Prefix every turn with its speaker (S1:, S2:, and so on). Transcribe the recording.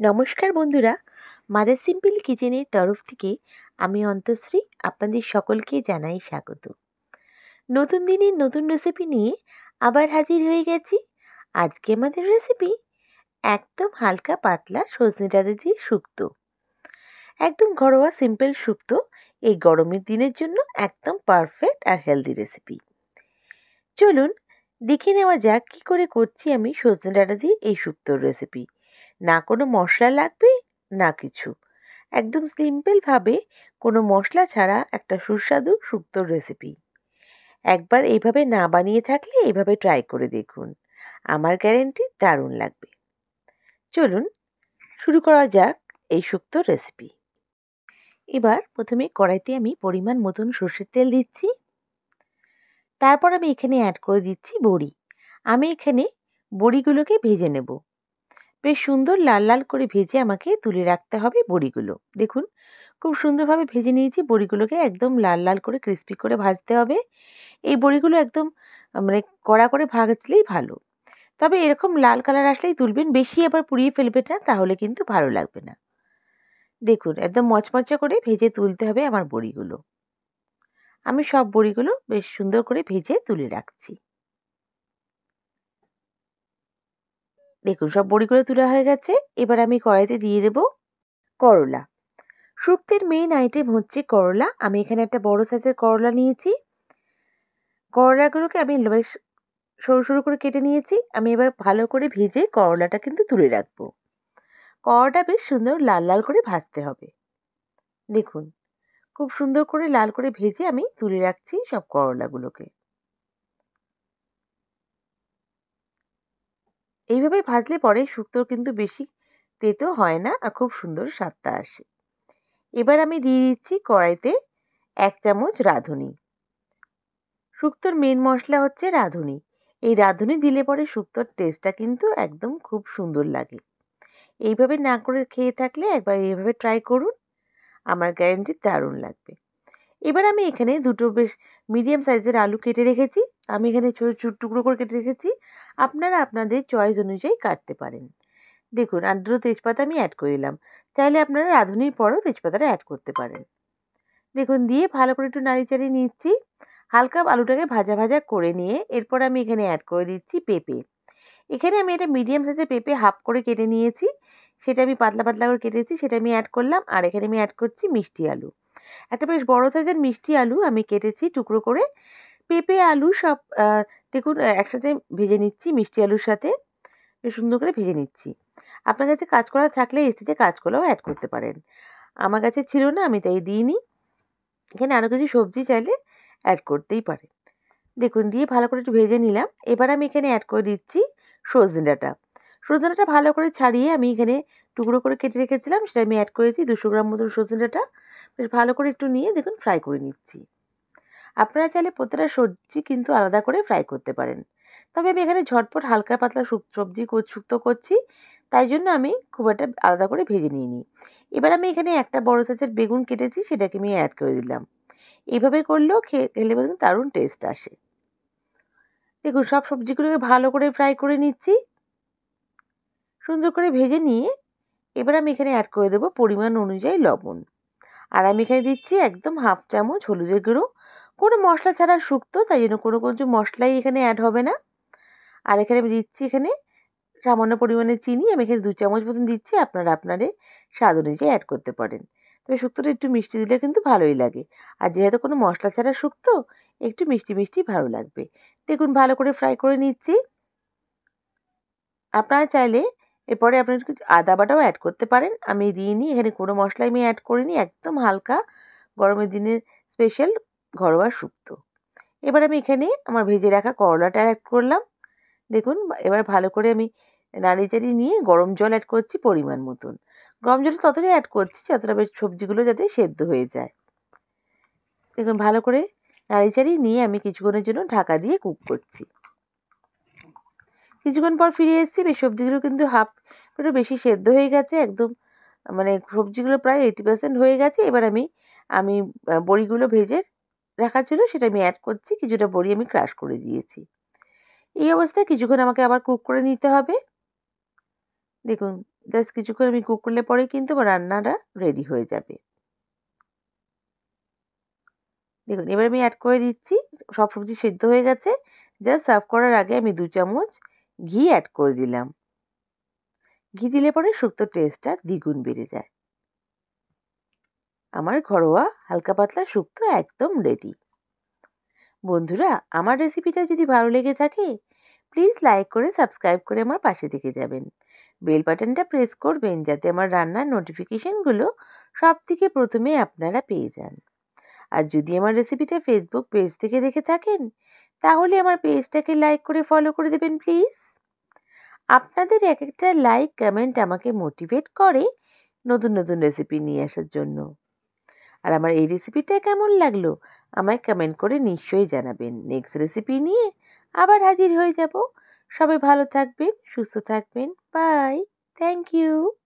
S1: নমস্কার বন্ধুরা, mother simple কিচেনের তরফ থেকে আমি অন্তশ্রী আপনাদের সকলকে জানাই স্বাগত। নতুন দিনের নতুন রেসিপি নিয়ে আবার হাজির হয়ে গেছি। আজকে আমাদের রেসিপি একদম হালকা পাতলা সজনে ডাঁটা দিয়ে শুক্তো। একদম ঘরোয়া সিম্পল শুক্তো এই গরমের দিনের জন্য একদম পারফেক্ট আর হেলদি রেসিপি। চলুন দেখে নেওয়া যাক কী করে করছি আমি সজনে ডাঁটা দিয়ে এই শুক্তোর রেসিপি। না কোনো মশলা লাগবে না কিছু, একদম সিম্পলভাবে কোনো মশলা ছাড়া একটা সুস্বাদু শুক্তোর রেসিপি। একবার এইভাবে না বানিয়ে থাকলে এইভাবে ট্রাই করে দেখুন, আমার গ্যারেন্টি দারুণ লাগবে। চলুন শুরু করা যাক এই শুক্তোর রেসিপি। এবার প্রথমে কড়াইতে আমি পরিমাণ মতন সর্ষের তেল দিচ্ছি। তারপর আমি এখানে অ্যাড করে দিচ্ছি বড়ি। আমি এখানে বড়িগুলোকে ভেজে নেব। বেশ সুন্দর লাল লাল করে ভেজে আমাকে তুলে রাখতে হবে বড়িগুলো। দেখুন খুব সুন্দরভাবে ভেজে নিয়েছি বড়িগুলোকে, একদম লাল লাল করে ক্রিস্পি করে ভাজতে হবে। এই বড়িগুলো একদম মানে কড়া করে ভাজলেই ভালো, তবে এরকম লাল কালার আসলেই তুলবেন, বেশি আবার পুড়িয়ে ফেলবেন না, তাহলে কিন্তু ভালো লাগবে না। দেখুন একদম মচমচে করে ভেজে তুলতে হবে আমার বড়িগুলো। আমি সব বড়িগুলো বেশ সুন্দর করে ভেজে তুলে রাখছি। দেখুন সব বড়িগুলো তোলা হয়ে গেছে। এবার আমি কড়াইতে দিয়ে দেব করলা। শুক্তের মেইন আইটেম হচ্ছে করলা। আমি এখানে একটা বড় সাইজের করলা নিয়েছি। করলাগুলোকে আমি বেশ সরু সরু করে কেটে নিয়েছি। আমি এবার ভালো করে ভেজে করলাটা কিন্তু তুলে রাখবো। করলাটা বেশ সুন্দর লাল লাল করে ভাজতে হবে। দেখুন খুব সুন্দর করে লাল করে ভেজে আমি তুলে রাখছি সব করলাগুলোকে। এইভাবে ভাজলে পরে শুক্তোর কিন্তু বেশি তেতো হয় না আর খুব সুন্দর স্বাদটা আসে। এবার আমি দিয়ে দিচ্ছি কড়াইতে 1 চামচ রাঁধুনি। শুক্তোর মেন মশলা হচ্ছে রাঁধুনি। এই রাঁধুনি দিলে পরে শুক্তোর টেস্টটা কিন্তু একদম খুব সুন্দর লাগে। এইভাবে না করে খেয়ে থাকলে একবার এইভাবে ট্রাই করুন, আমার গ্যারেন্টি দারুণ লাগবে। এবার আমি এখানে দুটো বেশ মিডিয়াম সাইজের আলু কেটে রেখেছি। আমি এখানে ছোটো ছোটো টুকরো করে কেটে রেখেছি। আপনারা আপনাদের চয়েস অনুযায়ী কাটতে পারেন। দেখুন আর দুটো তেজপাতা আমি অ্যাড করে দিলাম। চাইলে আপনারা রাঁধুনির পরেও তেজপাতাটা অ্যাড করতে পারেন। দেখুন দিয়ে ভালো করে একটু নাড়ি চাড়িয়ে নিচ্ছি। হালকা আলুটাকে ভাজা ভাজা করে নিয়ে এরপর আমি এখানে অ্যাড করে দিচ্ছি পেঁপে। এখানে আমি একটা মিডিয়াম সাইজের পেঁপে হাফ করে কেটে নিয়েছি, সেটা আমি পাতলা পাতলা করে কেটেছি, সেটা আমি অ্যাড করলাম। আর এখানে আমি অ্যাড করছি মিষ্টি আলু। একটা বেশ বড় সাইজের মিষ্টি আলু আমি কেটেছি টুকরো করে। পেঁপে আলু সব দেখুন একসাথে ভেজে নিচ্ছি মিষ্টি আলুর সাথে, বেশ সুন্দর করে ভেজে নিচ্ছি। আপনার কাছে কাঁচকলা থাকলে এই স্টেজে কাঁচকলাও অ্যাড করতে পারেন। আমার কাছে ছিল না, আমি তাই দিইনি। এখানে আরও কিছু সবজি চাইলে অ্যাড করতেই পারেন। দেখুন দিয়ে ভালো করে একটু ভেজে নিলাম। এবার আমি এখানে অ্যাড করে দিচ্ছি সজনে ডাঁটা। সজনে ডাঁটা ভালো করে ছাড়িয়ে আমি এখানে টুকরো করে কেটে রেখেছিলাম, সেটা আমি অ্যাড করেছি 200 গ্রাম মতো সজনে ডাঁটা। বেশ ভালো করে একটু নিয়ে দেখুন ফ্রাই করে নিচ্ছি। আপনারা চাইলে প্রত্যেকটা সবজি কিন্তু আলাদা করে ফ্রাই করতে পারেন, তবে আমি এখানে ঝটপট হালকা পাতলা সবজি শুক্তো করছি, তাই জন্য আমি খুব একটা আলাদা করে ভেজে নিইনি। এবার আমি এখানে একটা বড় সাইজের বেগুন কেটেছি, সেটাকে আমি অ্যাড করে দিলাম। এইভাবে করলেও খেলে কিন্তু দারুণ টেস্ট আসে। দেখুন সব সবজিগুলোকে ভালো করে ফ্রাই করে নিচ্ছি, সুন্দর করে ভেজে নিয়ে এবার আমি এখানে অ্যাড করে দেবো পরিমাণ অনুযায়ী লবণ। আর আমি এখানে দিচ্ছি একদম হাফ চামচ হলুদের গুঁড়ো। কোনো মশলা ছাড়া শুক্তো, তাই জন্য কোনো মশলাই এখানে অ্যাড হবে না। আর এখানে আমি দিচ্ছি এখানে সামান্য পরিমাণে চিনি, আমি এখানে 2 চামচ মতন দিচ্ছি। আপনারা আপনাদের স্বাদ অনুযায়ী অ্যাড করতে পারেন, তবে শুক্তোটা একটু মিষ্টি দিলে কিন্তু ভালোই লাগে। আর যেহেতু কোনো মশলা ছাড়া শুক্তো, একটু মিষ্টি মিষ্টি ভালো লাগবে। দেখুন ভালো করে ফ্রাই করে নিচ্ছি। আপনারা চাইলে এরপরে আপনারা একটু আদা বাটাও অ্যাড করতে পারেন, আমি দিইনি। এখানে কোনো মশলাই আমি অ্যাড করিনি, একদম হালকা গরমের দিনের স্পেশাল ঘরোয়া শুক্তো। এবার আমি এখানে আমার ভেজে রাখা করলাটা অ্যাড করলাম। দেখুন এবার ভালো করে আমি নাড়িয়ে চাড়িয়ে নিয়ে গরম জল অ্যাড করছি পরিমাণ মতন। গরম জলটা ততটাই অ্যাড করছি যতটা বেশ সবজিগুলো যাতে সেদ্ধ হয়ে যায়। দেখুন ভালো করে নাড়িয়ে চাড়িয়ে নিয়ে আমি কিছুক্ষণের জন্য ঢাকা দিয়ে কুক করছি। কিছুক্ষণ পর ফিরে এসেছি, বেশ সবজিগুলো কিন্তু একটু বেশি সেদ্ধ হয়ে গেছে, একদম মানে সবজিগুলো প্রায় 80% হয়ে গেছে। এবার আমি বড়িগুলো ভেজে রাখা ছিল, সেটা আমি অ্যাড করছি। কিছুটা বড়ি আমি ক্রাশ করে দিয়েছি। এই অবস্থায় কিছুক্ষণ আমাকে আবার কুক করে নিতে হবে। দেখুন জাস্ট কিছুক্ষণ আমি কুক করলে পরেই কিন্তু আমার রান্নাটা রেডি হয়ে যাবে। দেখুন এবার আমি অ্যাড করে দিচ্ছি, সব সবজি সেদ্ধ হয়ে গেছে। জাস্ট সার্ভ করার আগে আমি 2 চামচ ঘি অ্যাড করে দিলাম। ঘি দিলে পরে শুক্তোর টেস্টটা দ্বিগুণ বেড়ে যায়। আমার ঘরোয়া হালকা পাতলা শুক্তো একদম রেডি। বন্ধুরা, আমার রেসিপিটা যদি ভালো লেগে থাকে প্লিজ লাইক করে সাবস্ক্রাইব করে আমার পাশে থেকে যাবেন। বেল বাটনটা প্রেস করবেন যাতে আমার রান্নার নোটিফিকেশনগুলো সবথেকে প্রথমে আপনারা পেয়ে যান। আর যদি আমার রেসিপিটা ফেসবুক পেজ থেকে দেখে থাকেন তাহলে আমার পেজটাকে লাইক করে ফলো করে দেবেন প্লিজ। আপনাদের এক একটা লাইক কমেন্ট আমাকে মোটিভেট করে নতুন নতুন রেসিপি নিয়ে আসার জন্য। আর আমার এই রেসিপিটা কেমন লাগলো আমায় কমেন্ট করে নিশ্চয়ই জানাবেন। নেক্সট রেসিপি নিয়ে আবার হাজির হয়ে যাব। সবাই ভালো থাকবেন, সুস্থ থাকবেন। বাই। Thank you.